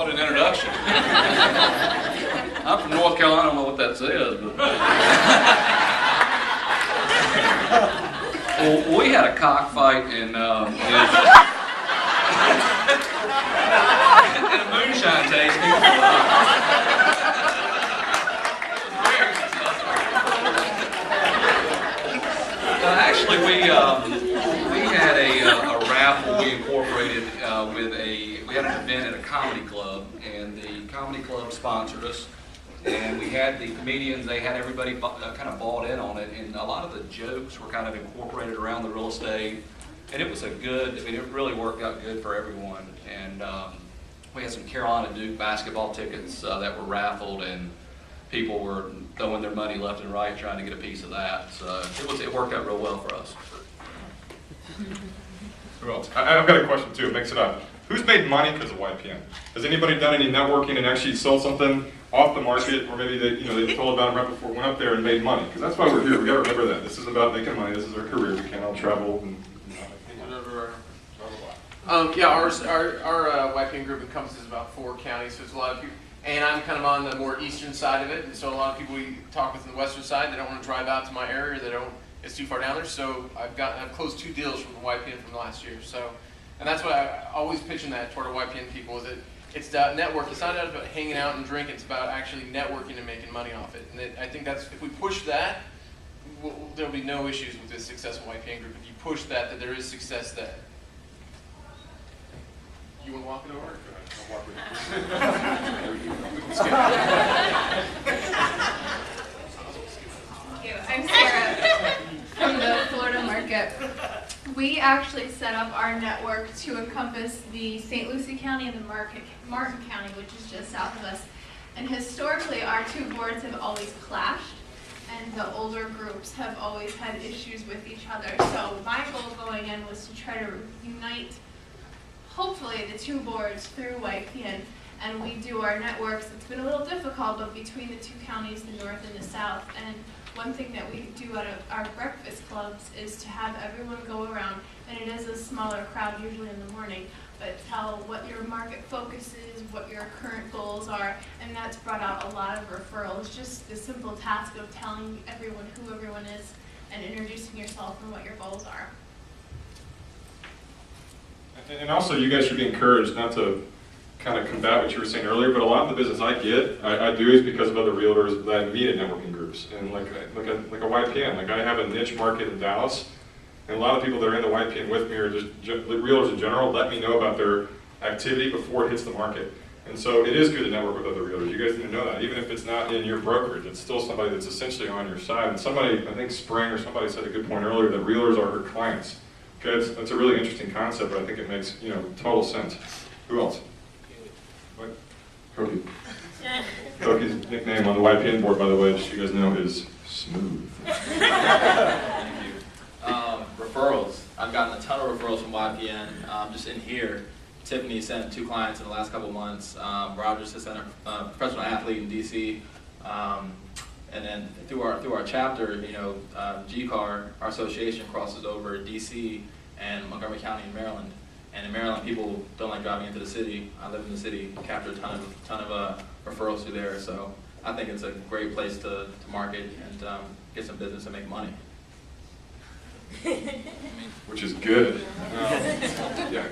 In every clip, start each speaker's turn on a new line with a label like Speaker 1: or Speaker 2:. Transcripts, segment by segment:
Speaker 1: What an introduction. I'm from North Carolina, I don't know what that says, but... Well, we had a cockfight and a moonshine tasting. Actually, we had a raffle we incorporated we had an event at a comedy club, and the comedy club sponsored us, and we had the comedians, they had everybody kind of bought in on it, and a lot of the jokes were kind of incorporated around the real estate, and it was it really worked out good for everyone, and we had some Carolina Duke basketball tickets that were raffled, and people were throwing their money left and right trying to get a piece of that, so it worked out real well for us.
Speaker 2: Who else? I've got a question too, mix it up. Who's made money because of YPN? Has anybody done any networking and actually sold something off the market, or maybe they told about it right before it went up there and made money? Because that's why we're here. We got to remember that. This is about making money. This is our career. We can't all travel and
Speaker 3: yeah, our YPN group encompasses about 4 counties, so it's a lot of people. And I'm kind of on the more eastern side of it, and so a lot of people we talk with on the western side, they don't want to drive out to my area, it's too far down there. So I've closed 2 deals from the YPN from last year. So, and that's what I always pitching that toward our YPN people, is that it's that network. It's not about hanging out and drinking. It's about actually networking and making money off it. And I think that's, if we push that, there'll be no issues with this successful YPN group. If you push that there is success there. You want to walk it over? I'll walk
Speaker 4: Thank you. I'm Sarah from the Florida market. We actually set up our network to encompass the St. Lucie County and the Martin County, which is just south of us. And historically, our 2 boards have always clashed, and the older groups have always had issues with each other. So my goal going in was to try to unite, hopefully, the 2 boards through YPN, and we do our networks. It's been a little difficult, but between the 2 counties, the north and the south, and one thing that we do out of our breakfast clubs is to have everyone go around, and it is a smaller crowd usually in the morning, but tell what your market focus is, what your current goals are, and that's brought out a lot of referrals. Just the simple task of telling everyone who everyone is and introducing yourself and what your goals are.
Speaker 2: And also, you guys should be encouraged not to kind of combat what you were saying earlier, but a lot of the business I do is because of other realtors that I meet at networking groups, and like a YPN. Like, I have a niche market in Dallas, and a lot of people that are in the YPN with me, or just realtors in general, let me know about their activity before it hits the market. And so it is good to network with other realtors. You guys need to know that. Even if it's not in your brokerage, it's still somebody that's essentially on your side. And somebody, I think Spring or somebody said a good point earlier, that realtors are her clients. Okay, that's a really interesting concept, but I think it makes total sense. Who else? What? Koki. Koki's nickname on the YPN board, by the way, just so you guys know, is Smooth.
Speaker 5: Thank you. Referrals. I've gotten a ton of referrals from YPN. Just in here, Tiffany sent 2 clients in the last couple months. Rogers has sent a professional athlete in DC. And then through our chapter, GCAR, our association, crosses over DC and Montgomery County in Maryland. And in Maryland, people don't like driving into the city. I live in the city, capture a ton of referrals through there. So I think it's a great place to market and get some business and make money.
Speaker 2: Which is good. Yeah.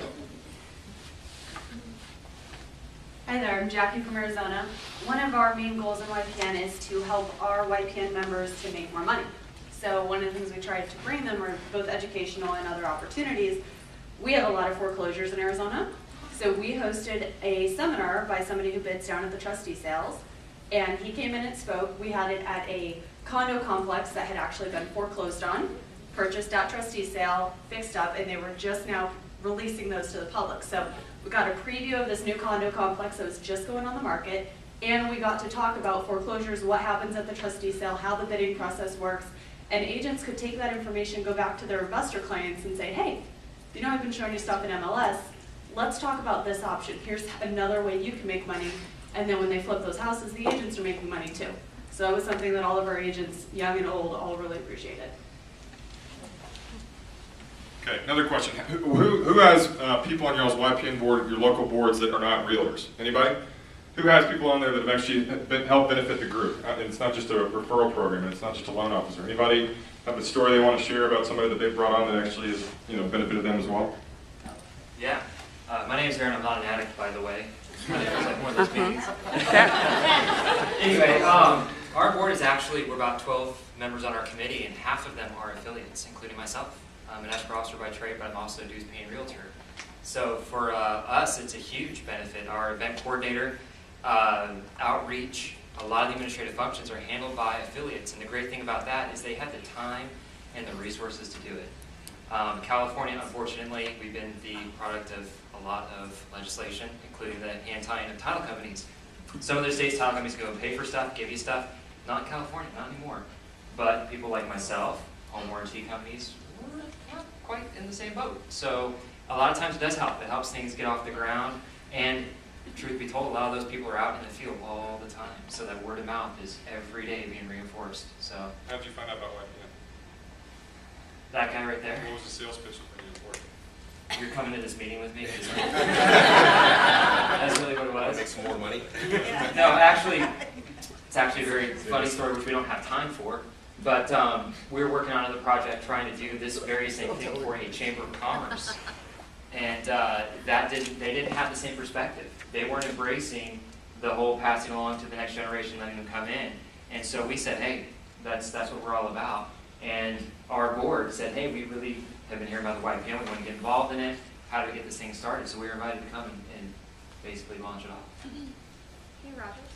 Speaker 6: Hi there, I'm Jackie from Arizona. One of our main goals in YPN is to help our YPN members to make more money. So one of the things we try to bring them are both educational and other opportunities. We have a lot of foreclosures in Arizona. So we hosted a seminar by somebody who bids down at the trustee sales. And he came in and spoke. We had it at a condo complex that had actually been foreclosed on, purchased at trustee sale, fixed up, and they were just now releasing those to the public. So we got a preview of this new condo complex that was just going on the market, and we got to talk about foreclosures, what happens at the trustee sale, how the bidding process works, and agents could take that information, go back to their investor clients and say, hey, I've been showing you stuff in MLS, let's talk about this option. Here's another way you can make money, and then when they flip those houses, the agents are making money too. So it was something that all of our agents, young and old, all really appreciated.
Speaker 2: Okay, another question. Who has people on y'all's YPN board, your local boards that are not realtors? Anybody? Who has people on there that have actually helped benefit the group? It's not just a referral program, and it's not just a loan officer. Anybody have a story they want to share about somebody that they brought on that actually has, benefited them as well?
Speaker 7: Yeah. My name is Aaron. I'm not an addict, by the way. It was like one of those meetings. Anyway, our board is actually, we're about 12 members on our committee, and half of them are affiliates, including myself. I'm an escrow officer by trade, but I'm also a dues-paying realtor. So for us, it's a huge benefit. Our event coordinator, outreach, a lot of the administrative functions are handled by affiliates, and the great thing about that is they have the time and the resources to do it. California, unfortunately, we've been the product of a lot of legislation, including the hand-tying of title companies. Some of the states' title companies go and pay for stuff, give you stuff. Not in California, not anymore. But people like myself, home warranty companies, we're not quite in the same boat. So a lot of times it does help. It helps things get off the ground. And truth be told, a lot of those people are out in the field all the time. So that word of mouth is every day being reinforced. So
Speaker 2: How did you find out about YPN?
Speaker 7: that guy right there.
Speaker 2: What was the sales pitch for you for?
Speaker 7: You're coming to this meeting with me? That's really what it was.
Speaker 8: Make some more money.
Speaker 7: No, actually, it's actually a very funny story, which we don't have time for. But we were working on another project trying to do this very same thing for a chamber of commerce. And they didn't have the same perspective. They weren't embracing the whole passing along to the next generation, letting them come in. And so we said, hey, that's what we're all about. And our board said, hey, we really have been hearing about the YPN, we want to get involved in it, how do we get this thing started? So we were invited to come and basically launch it off.
Speaker 4: Hey, Rogers.